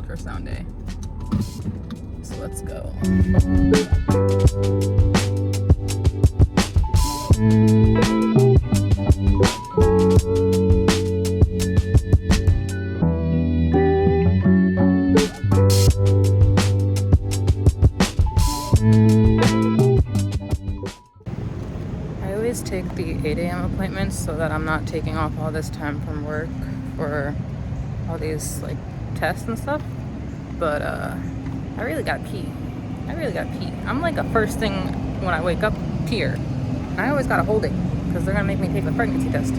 ultrasound day. So let's go. I always take the 8 a.m. appointments so that I'm not taking off all this time from work for all these like tests and stuff. But I really gotta pee. I'm like a first thing when I wake up, peer. And I always gotta hold it because they're gonna make me take the pregnancy test.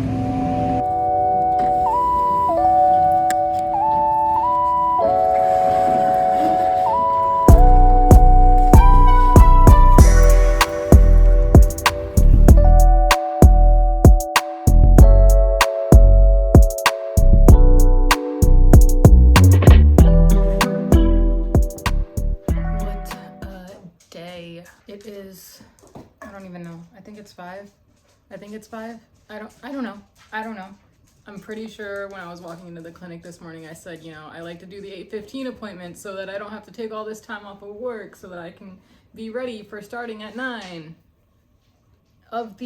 It is, I don't even know. I think it's 5. I don't know. I'm pretty sure when I was walking into the clinic this morning, I said, you know, I like to do the 8:15 appointment so that I don't have to take all this time off of work so that I can be ready for starting at 9. That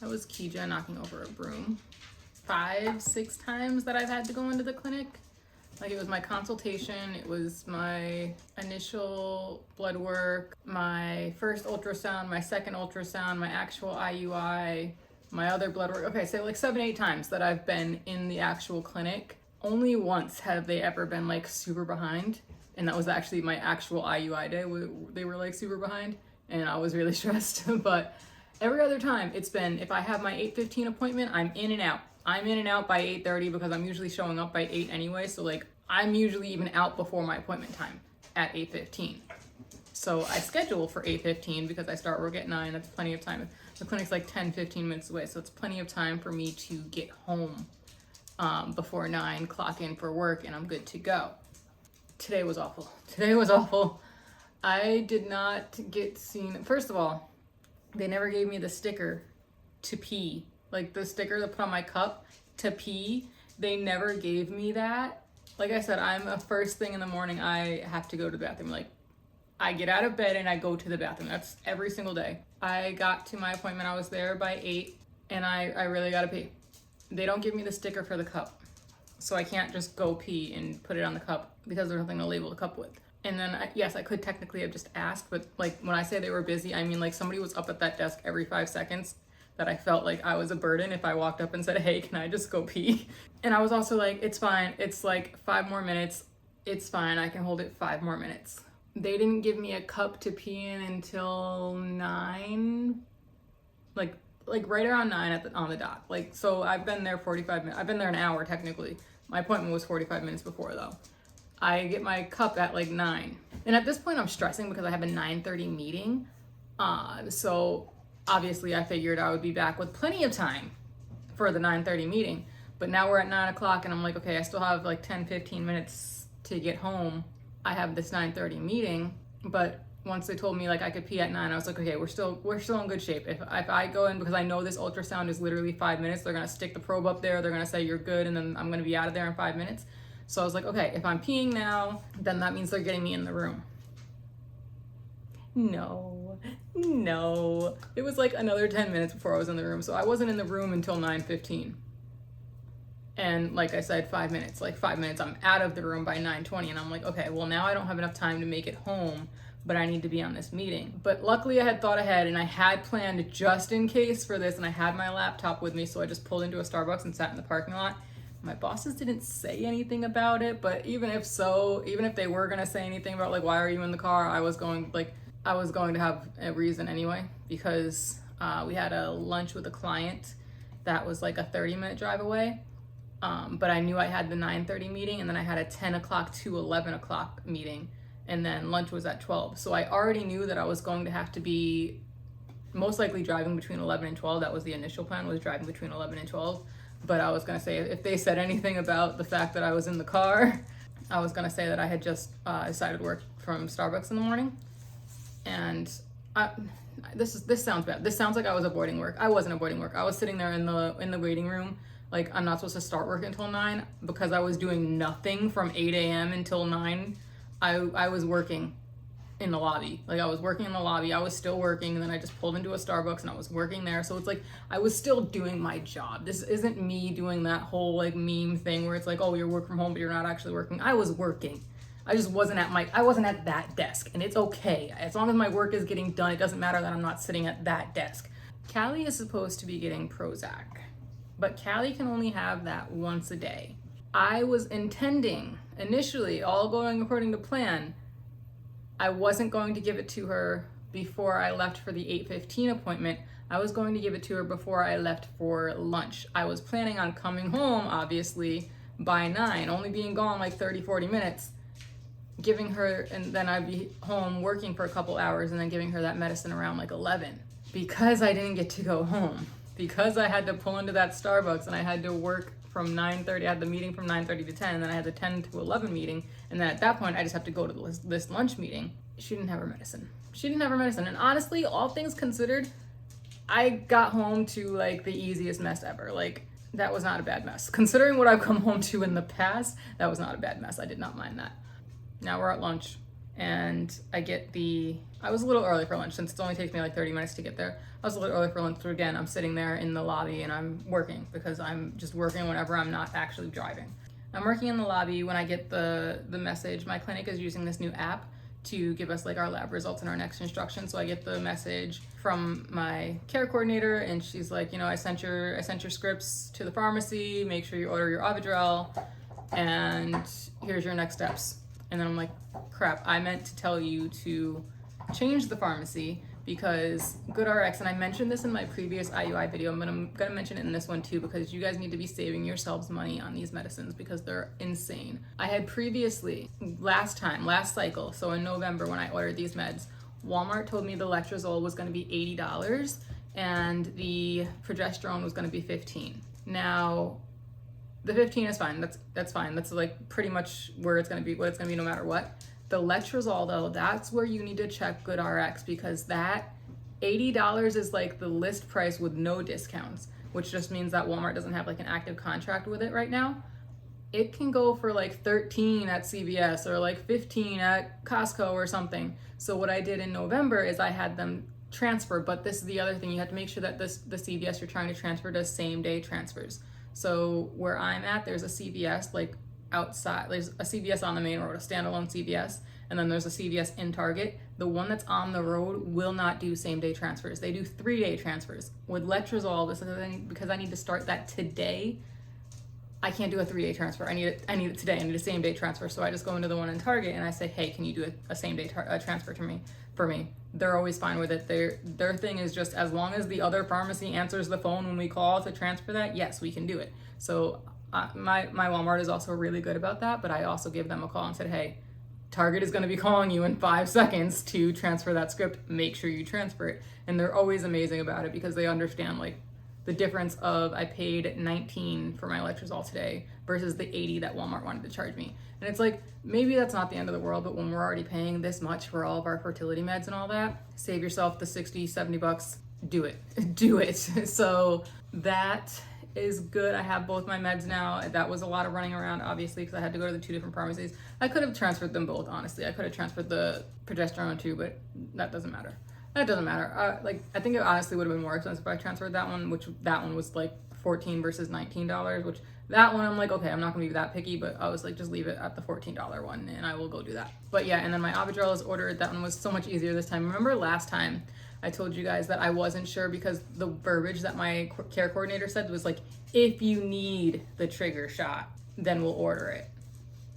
was Keija knocking over a broom. 5-6 times that I've had to go into the clinic. Like, it was my consultation, it was my initial blood work, my first ultrasound, my second ultrasound, my actual IUI, my other blood work. Okay, so like 7-8 times that I've been in the actual clinic. Only once have they ever been like super behind. And that was actually my actual IUI day. They were like super behind and I was really stressed. But every other time it's been, if I have my 8:15 appointment, I'm in and out. I'm in and out by 8:30 because I'm usually showing up by 8 anyway. So like I'm usually even out before my appointment time at 8:15. So I schedule for 8:15 because I start work at 9. That's plenty of time. The clinic's like 10-15 minutes away. So it's plenty of time for me to get home before 9, clock in for work, and I'm good to go. Today was awful. I did not get seen. First of all, they never gave me the sticker to pee. Like the sticker to put on my cup to pee, they never gave me that. Like I said, I'm a first thing in the morning, I have to go to the bathroom. Like, I get out of bed and I go to the bathroom. That's every single day. I got to my appointment, I was there by 8, and I really gotta pee. They don't give me the sticker for the cup. So I can't just go pee and put it on the cup because there's nothing to label the cup with. And then, yes, I could technically have just asked, but like when I say they were busy, I mean like somebody was up at that desk every 5 seconds. That I felt like I was a burden if I walked up and said, hey, can I just go pee? And I was also like, it's fine. It's like 5 more minutes. It's fine. I can hold it 5 more minutes. They didn't give me a cup to pee in until 9, like right around 9 on the dot. Like, so I've been there 45 minutes. I've been there an hour technically. My appointment was 45 minutes before though. I get my cup at like 9. And at this point I'm stressing because I have a 9:30 meeting. So obviously I figured I would be back with plenty of time for the 9:30 meeting, but now we're at 9 o'clock and I'm like, okay, I still have like 10-15 minutes to get home. I have this 9:30 meeting, but once they told me like I could pee at 9, I was like, okay, we're still in good shape. If I go in, because I know this ultrasound is literally 5 minutes, they're gonna stick the probe up there, they're gonna say you're good, and then I'm gonna be out of there in 5 minutes. So I was like, okay, if I'm peeing now, then that means they're getting me in the room. No, it was like another 10 minutes before I was in the room. So I wasn't in the room until 9:15. And like I said, 5 minutes, I'm out of the room by 9:20. And I'm like, okay, well now I don't have enough time to make it home, but I need to be on this meeting. But luckily I had thought ahead and I had planned just in case for this, and I had my laptop with me. So I just pulled into a Starbucks and sat in the parking lot. My bosses didn't say anything about it, but even if they were gonna say anything about like, why are you in the car? I was going to have a reason anyway, because we had a lunch with a client that was like a 30-minute drive away. But I knew I had the 9:30 meeting, and then I had a 10 o'clock to 11 o'clock meeting, and then lunch was at 12. So I already knew that I was going to have to be most likely driving between 11 and 12. That was the initial plan, was driving between 11 and 12. But I was going to say, if they said anything about the fact that I was in the car, I was going to say that I had just decided to work from Starbucks in the morning. And this sounds bad. This sounds like I was avoiding work. I wasn't avoiding work. I was sitting there in the waiting room like I'm not supposed to start work until 9, because I was doing nothing from 8 a.m. until 9. I was working in the lobby. Like I was working in the lobby, I was still working, and then I just pulled into a Starbucks and I was working there. So it's like I was still doing my job. This isn't me doing that whole like meme thing where it's like, oh, you're work from home but you're not actually working. I was working. I just wasn't at that desk, and it's okay. As long as my work is getting done, it doesn't matter that I'm not sitting at that desk. Callie is supposed to be getting Prozac, but Callie can only have that once a day. I was intending, initially, all going according to plan, I wasn't going to give it to her before I left for the 8:15 appointment. I was going to give it to her before I left for lunch. I was planning on coming home, obviously, by 9, only being gone like 30-40 minutes, giving her, and then I'd be home working for a couple hours and then giving her that medicine around like 11. Because I didn't get to go home, because I had to pull into that Starbucks and I had to work from 9:30, I had the meeting from 9:30 to 10, and then I had the 10 to 11 meeting, and then at that point I just have to go to this lunch meeting. She didn't have her medicine. And honestly, all things considered, I got home to like the easiest mess ever. Like that was not a bad mess. Considering what I've come home to in the past, that was not a bad mess. I did not mind that. Now we're at lunch, and I was a little early for lunch since it only takes me like 30 minutes to get there. I was a little early for lunch, so again, I'm sitting there in the lobby and I'm working because I'm just working whenever I'm not actually driving. I'm working in the lobby when I get the message. My clinic is using this new app to give us like our lab results and our next instruction. So I get the message from my care coordinator, and she's like, I sent your scripts to the pharmacy. Make sure you order your Avidrel, and here's your next steps. And then I'm like, crap, I meant to tell you to change the pharmacy, because GoodRx, and I mentioned this in my previous IUI video, I'm gonna mention it in this one too, because you guys need to be saving yourselves money on these medicines because they're insane. I had previously, last cycle, so in November when I ordered these meds, Walmart told me the Letrozole was gonna be $80 and the progesterone was gonna be $15. Now, the 15 is fine, that's fine. That's like pretty much where it's gonna be, what it's gonna be no matter what. The Letrozole though, that's where you need to check GoodRx, because that $80 is like the list price with no discounts, which just means that Walmart doesn't have like an active contract with it right now. It can go for like 13 at CVS or like 15 at Costco or something. So what I did in November is I had them transfer, but this is the other thing, you have to make sure that the CVS you're trying to transfer does same day transfers. So where I'm at, there's a CVS like outside, there's a CVS on the main road, a standalone CVS, and then there's a CVS in Target. The one that's on the road will not do same day transfers. They do 3-day transfers. With Letrozole, because I need to start that today, I can't do a 3-day transfer. I need it today. I need a same day transfer. So I just go into the one in Target and I say, hey, can you do a same day transfer for me? They're always fine with it. Their thing is just, as long as the other pharmacy answers the phone when we call to transfer that, yes, we can do it. So my Walmart is also really good about that, but I also gave them a call and said, hey, Target is going to be calling you in 5 seconds to transfer that script. Make sure you transfer it. And they're always amazing about it because they understand like the difference of, I paid $19 for my Letrozole today versus the $80 that Walmart wanted to charge me. And it's like, maybe that's not the end of the world, but when we're already paying this much for all of our fertility meds and all that, save yourself the $60, $70, do it. So that is good. I have both my meds now. That was a lot of running around, obviously, because I had to go to the 2 different pharmacies. I could have transferred them both, honestly. I could have transferred the progesterone too, but that doesn't matter. I think it honestly would have been more expensive if I transferred that one, which that one was like $14 versus $19, which that one I'm like, okay, I'm not gonna be that picky, but I was like, just leave it at the $14 one and I will go do that. But yeah, and then my Avidrel is ordered. That one was so much easier this time. Remember last time I told you guys that I wasn't sure because the verbiage that my care coordinator said was like, if you need the trigger shot, then we'll order it.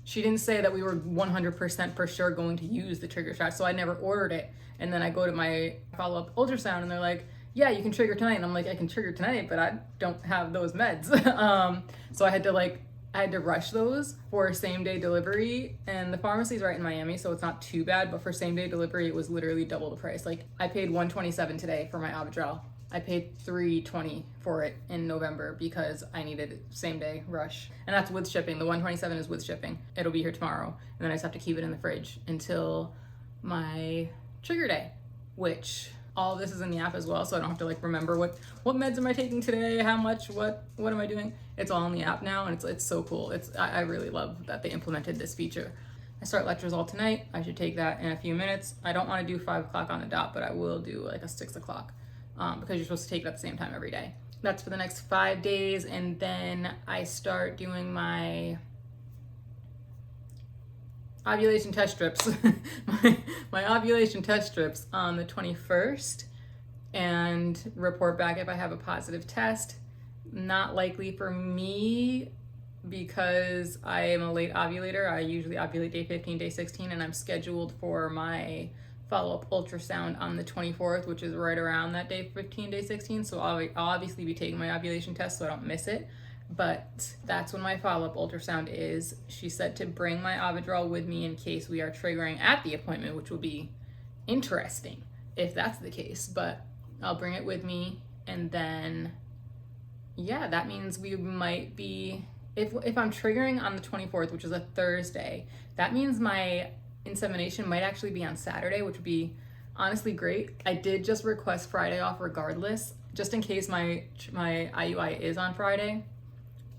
She didn't say that we were 100% for sure going to use the trigger shot, so I never ordered it. And then I go to my follow-up ultrasound and they're like, yeah, you can trigger tonight. And I'm like, I can trigger tonight, but I don't have those meds. So I had to rush those for same day delivery, and the pharmacy's right in Miami, so it's not too bad, but for same day delivery, it was literally double the price. Like I paid $127 today for my Avidrel. I paid $320 for it in November because I needed same day rush. And that's with shipping. The $127 is with shipping. It'll be here tomorrow. And then I just have to keep it in the fridge until my trigger day, which All of this is in the app as well, so I don't have to like remember what meds am I taking today, how much, what am I doing. It's all in the app now, and it's so cool. I really love that they implemented this feature. I start lectures all tonight. I should take that in a few minutes. I don't want to do 5 o'clock on the dot, but I will do like a 6 o'clock because you're supposed to take it at the same time every day. That's for the next 5 days, and then I start doing my ovulation test strips. my ovulation test strips on the 21st, and report back if I have a positive test. Not likely for me because I am a late ovulator. I usually ovulate day 15, day 16, and I'm scheduled for my follow-up ultrasound on the 24th, which is right around that day 15, day 16. So I'll obviously be taking my ovulation test so I don't miss it. But that's when my follow-up ultrasound is. She said to bring my Ovidrol with me in case we are triggering at the appointment, which will be interesting if that's the case. But I'll bring it with me, and then, yeah, that means we might be, if I'm triggering on the 24th, which is a Thursday, that means my insemination might actually be on Saturday, which would be honestly great. I did just request Friday off regardless, just in case my IUI is on Friday.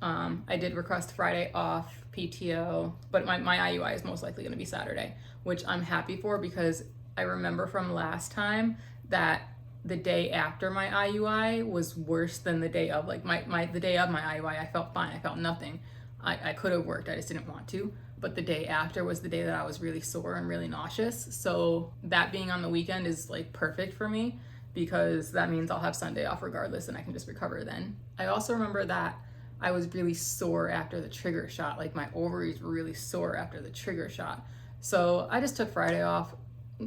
I did request Friday off PTO, but my IUI is most likely going to be Saturday, which I'm happy for because I remember from last time that the day after my IUI was worse than the day of. Like the day of my IUI, I felt fine. I felt nothing. I could have worked. I just didn't want to. But the day after was the day that I was really sore and really nauseous. So that being on the weekend is like perfect for me because that means I'll have Sunday off regardless and I can just recover then. I also remember that I was really sore after the trigger shot. Like my ovaries were really sore after the trigger shot. So I just took Friday off.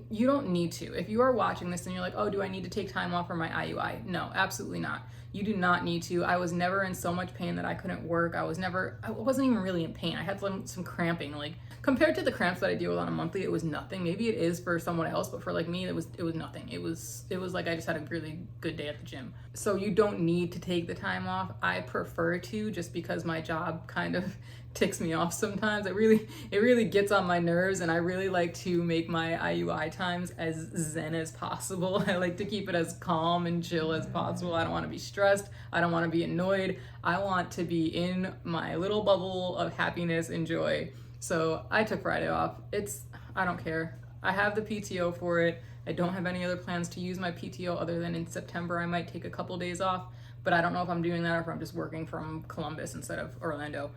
You don't need to. If you are watching this and you're like, oh, do I need to take time off for my IUI? No, absolutely not. You do not need to. I was never in so much pain that I couldn't work. I wasn't even really in pain. I had some cramping. Like compared to the cramps that I deal with on a monthly, it was nothing. Maybe it is for someone else, but for like me, it was nothing. It was like I just had a really good day at the gym. So you don't need to take the time off. I prefer to, just because my job kind of ticks me off sometimes. It really gets on my nerves, and I really like to make my IUI times as zen as possible. I like to keep it as calm and chill as possible. I don't want to be stressed. I don't want to be annoyed. I want to be in my little bubble of happiness and joy. So I took Friday off. I don't care. I have the PTO for it. I don't have any other plans to use my PTO other than in September I might take a couple days off, but I don't know if I'm doing that or if I'm just working from Columbus instead of Orlando.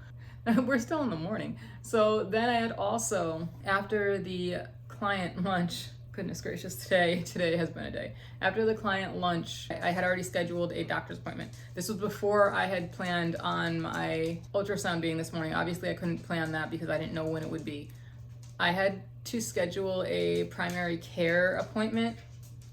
We're still in the morning. So then I had also, after the client lunch, goodness gracious, today has been a day. After the client lunch, I had already scheduled a doctor's appointment. This was before I had planned on my ultrasound being this morning. Obviously I couldn't plan that because I didn't know when it would be. I had to schedule a primary care appointment.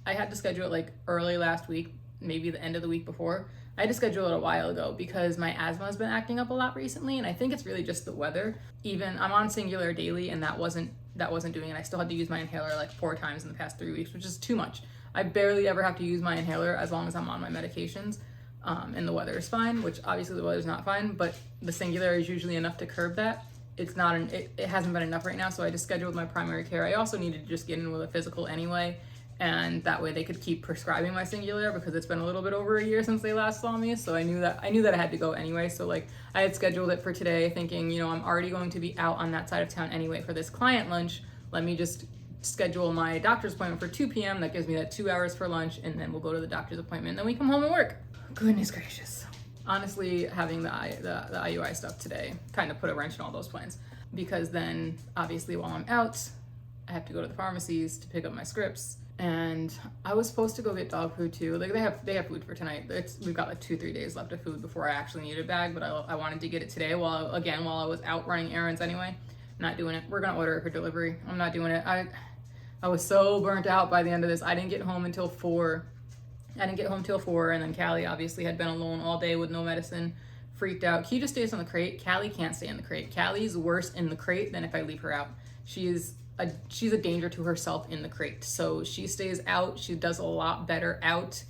I had to schedule it like early last week, maybe the end of the week before. I had to schedule it a while ago because my asthma has been acting up a lot recently, and I think it's really just the weather. Even I'm on Singular daily, and that wasn't doing it. I still had to use my inhaler like 4 times in the past 3 weeks, which is too much. I barely ever have to use my inhaler as long as I'm on my medications, and the weather is fine, which obviously the weather's not fine, but the Singular is usually enough to curb that. It hasn't been enough right now, so I just scheduled my primary care. I also needed to just get in with a physical anyway, and that way they could keep prescribing my Singular because it's been a little bit over a year since they last saw me. So I knew that I had to go anyway. So like I had scheduled it for today thinking, I'm already going to be out on that side of town anyway for this client lunch. Let me just schedule my doctor's appointment for 2 p.m. That gives me that 2 hours for lunch, and then we'll go to the doctor's appointment, and then we come home and work. Goodness gracious. Honestly, having the IUI stuff today kind of put a wrench in all those plans, because then obviously while I'm out, I have to go to the pharmacies to pick up my scripts. And I was supposed to go get dog food too. Like they have food for tonight. We've got like 2-3 days left of food before I actually need a bag, but I wanted to get it today while I was out running errands anyway. Not doing it. We're gonna order it for delivery. I'm not doing it. I was so burnt out by the end of this. I didn't get home until 4. And then Callie obviously had been alone all day with no medicine, freaked out. Key just stays on the crate. Callie can't stay in the crate. Callie's worse in the crate than if I leave her out. She's a danger to herself in the crate. So she stays out. She does a lot better out,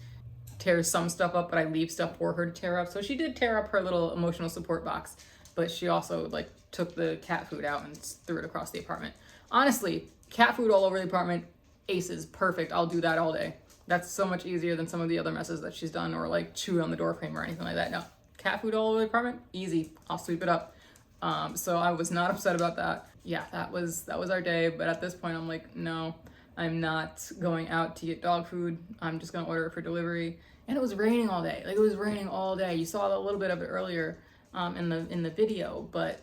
tears some stuff up, but I leave stuff for her to tear up. So she did tear up her little emotional support box, but she also like took the cat food out and threw it across the apartment. Honestly, cat food all over the apartment, aces, perfect. I'll do that all day. That's so much easier than some of the other messes that she's done, or like chew on the door frame or anything like that. No, cat food all over the apartment, easy. I'll sweep it up. So I was not upset about that. Yeah, that was our day. But at this point, I'm like, no, I'm not going out to get dog food. I'm just gonna order it for delivery. And it was raining all day. Like, it was raining all day. You saw a little bit of it earlier in the video, but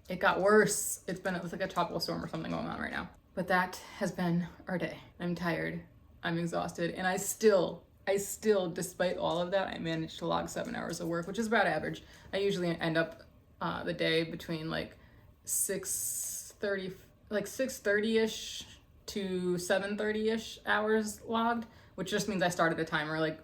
it got worse. It's like a tropical storm or something going on right now. But that has been our day. I'm tired. I'm exhausted, and I still, despite all of that, I managed to log 7 hours of work, which is about average. I usually end up the day between like 6:30-ish to 7:30-ish hours logged, which just means I started a timer. Like,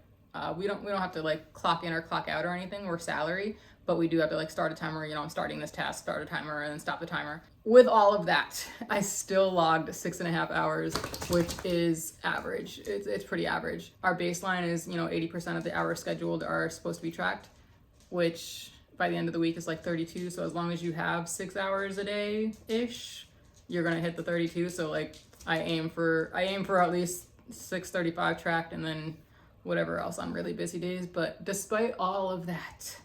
we don't have to like clock in or clock out or anything. We're salary, but we do have to like start a timer. You know, I'm starting this task, start a timer, and then stop the timer. With all of that, I still logged 6.5 hours, which is average. It's pretty average. Our baseline is, 80% of the hours scheduled are supposed to be tracked, which by the end of the week is like 32. So as long as you have 6 hours a day-ish, you're gonna hit the 32. So like I aim for at least 635 tracked, and then whatever else on really busy days. But despite all of that,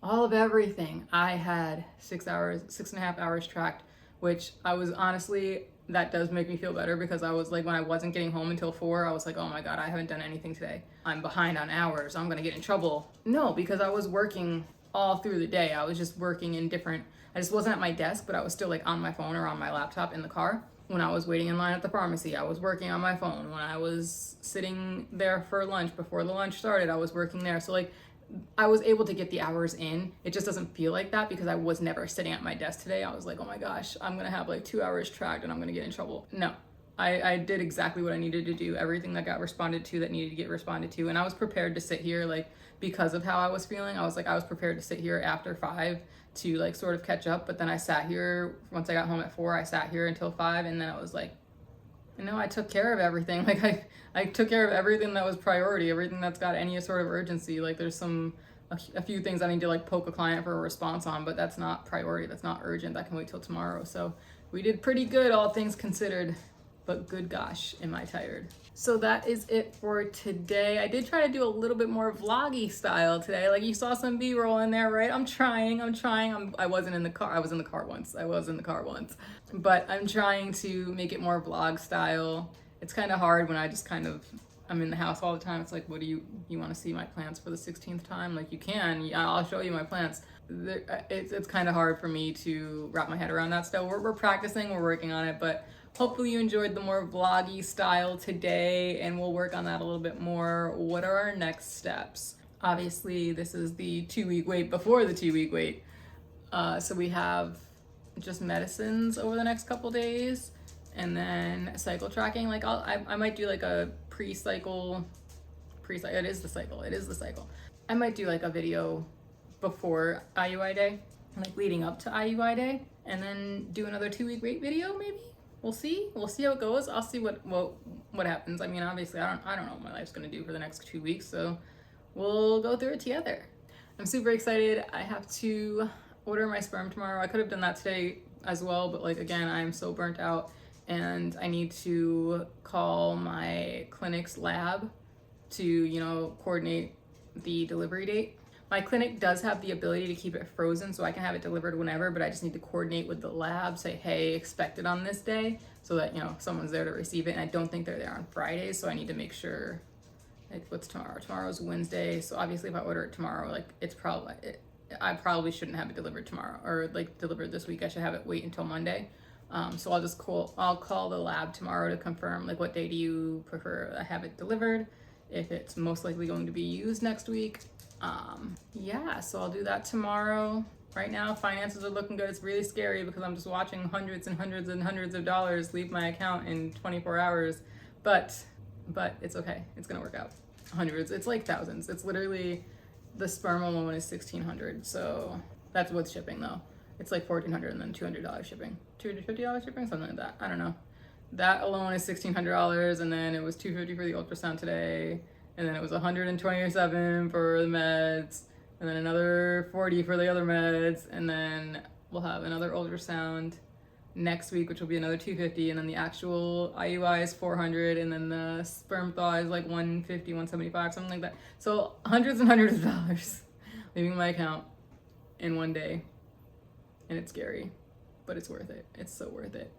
all of everything, I had 6.5 hours tracked, which I was honestly, that does make me feel better, because I was like, when I wasn't getting home until 4, I was like, oh my God, I haven't done anything today. I'm behind on hours. I'm gonna get in trouble. No, because I was working all through the day. I was just working in different, I just wasn't at my desk, but I was still like on my phone or on my laptop in the car. When I was waiting in line at the pharmacy, I was working on my phone. When I was sitting there for lunch, before the lunch started, I was working there. So like, I was able to get the hours in. It just doesn't feel like that because I was never sitting at my desk today. I was like, oh my gosh, I'm gonna have like 2 hours tracked and I'm gonna get in trouble. No, I did exactly what I needed to do. Everything that got responded to that needed to get responded to. And I was prepared to sit here, like, because of how I was feeling. I was prepared to sit here after 5 to like sort of catch up. But then I sat here, once I got home at 4, I sat here until 5, and then I was like, I took care of everything. Like I took care of everything that was priority, everything that's got any sort of urgency. Like there's a few things I need to like poke a client for a response on, but that's not priority. That's not urgent. That can wait till tomorrow. So we did pretty good, all things considered, but good gosh, am I tired. So that is it for today. I did try to do a little bit more vloggy style today. Like you saw some B-roll in there, right? I'm trying. I wasn't in the car. I was in the car once. But I'm trying to make it more vlog style. It's kind of hard when I'm in the house all the time. It's like, what do you want to see my plants for the 16th time? Like, you can, yeah, I'll show you my plants. It's kind of hard for me to wrap my head around that still. We're practicing, we're working on it, but hopefully you enjoyed the more vloggy style today, and we'll work on that a little bit more. What are our next steps? Obviously, this is the 2-week wait before the 2-week wait. So we have just medicines over the next couple days, and then cycle tracking. Like I might do like a pre-cycle. It is the cycle. I might do like a video before IUI day, like leading up to IUI day, and then do another 2-week wait video maybe. We'll see how it goes. I'll see what happens. I mean, obviously I don't know what my life's gonna do for the next 2 weeks, so we'll go through it together. I'm super excited. I have to order my sperm tomorrow. I could have done that today as well, but like, again, I'm so burnt out, and I need to call my clinic's lab to, coordinate the delivery date. My clinic does have the ability to keep it frozen, so I can have it delivered whenever, but I just need to coordinate with the lab, say, hey, expect it on this day, so that, someone's there to receive it. And I don't think they're there on Fridays, so I need to make sure, like, what's tomorrow? Tomorrow's Wednesday, so obviously if I order it tomorrow, like, I probably shouldn't have it delivered tomorrow, or like delivered this week. I should have it wait until Monday. So I'll call the lab tomorrow to confirm, like, what day do you prefer I have it delivered, if it's most likely going to be used next week. Yeah, so I'll do that tomorrow. Right now, finances are looking good. It's really scary because I'm just watching hundreds and hundreds and hundreds of dollars leave my account in 24 hours, but it's okay. It's gonna work out. Hundreds, it's like thousands. It's literally, the sperm alone is $1,600, so that's with shipping though. It's like $1,400 and then $200 shipping. $250 shipping, something like that. I don't know. That alone is $1,600, and then it was $250 for the ultrasound today, and then it was $127 for the meds, and then another $40 for the other meds, and then we'll have another ultrasound next week, which will be another $250, and then the actual IUI is $400, and then the sperm thaw is like $150, $175, something like that. So hundreds and hundreds of dollars leaving my account in one day, and it's scary, but it's worth it. It's so worth it.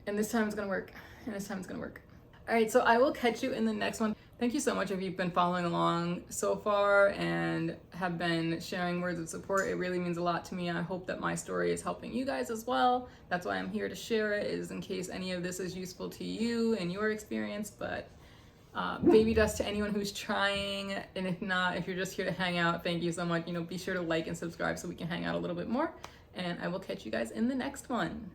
And this time it's gonna work, and this time it's gonna work. All right, so I will catch you in the next one. Thank you so much if you've been following along so far and have been sharing words of support. It really means a lot to me. I hope that my story is helping you guys as well. That's why I'm here to share it, is in case any of this is useful to you and your experience. But baby dust to anyone who's trying. And if not, if you're just here to hang out, thank you so much. You know, be sure to like and subscribe so we can hang out a little bit more. And I will catch you guys in the next one.